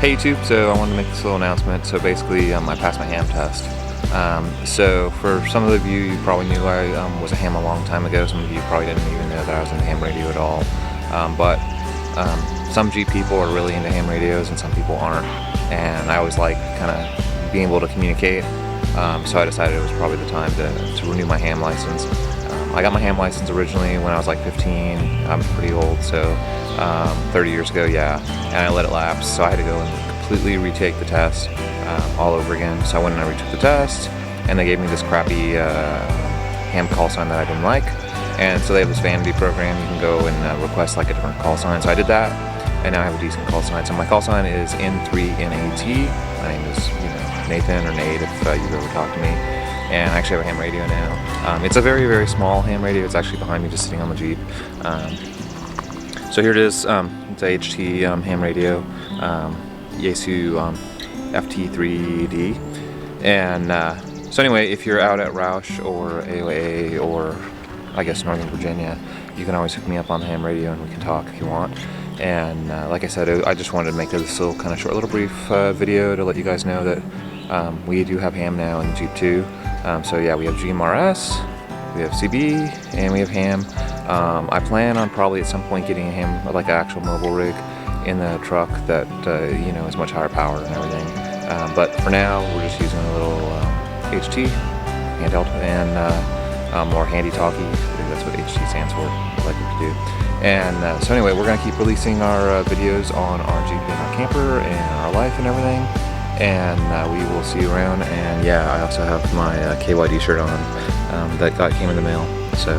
Hey YouTube, so I wanted to make this little announcement. So basically, I passed my ham test. So for some of you, you probably knew I was a ham a long time ago. Some of you probably didn't even know that I was into ham radio at all. But some Jeep people are really into ham radios and some people aren't. And I always like kind of being able to communicate. So I decided it was probably the time to renew my ham license. I got my ham license originally when I was like 15. I'm pretty old, so 30 years ago, yeah. And I let it lapse, so I had to go and completely retake the test all over again. So I went and I retook the test, and they gave me this crappy ham call sign that I didn't like. And so they have this vanity program. You can go and request like a different call sign. So I did that, and now I have a decent call sign. So my call sign is N3NAT. My name is, Nathan or Nate if you've ever talked to me. And I actually have a ham radio now. It's a very, very small ham radio. It's actually behind me, just sitting on the Jeep. So here it is. It's a HT ham radio, Yaesu FT3D. And so anyway, if you're out at Roush or AOA or I guess Northern Virginia, you can always hook me up on the ham radio and we can talk if you want. And like I said, I just wanted to make this little kind of short, little brief video to let you guys know that we do have ham now in the Jeep too. So yeah, we have GMRS, we have CB, and we have ham. I plan on probably at some point getting a ham, like an actual mobile rig in the truck that is much higher power and everything. But for now, we're just using a little HT handheld and more handy talkie. I think that's what HT stands for. I like what we do. And so anyway, we're gonna keep releasing our videos on our Jeep and our camper and our life and everything. And we will see you around. And yeah, I also have my KYD shirt on that came in the mail. So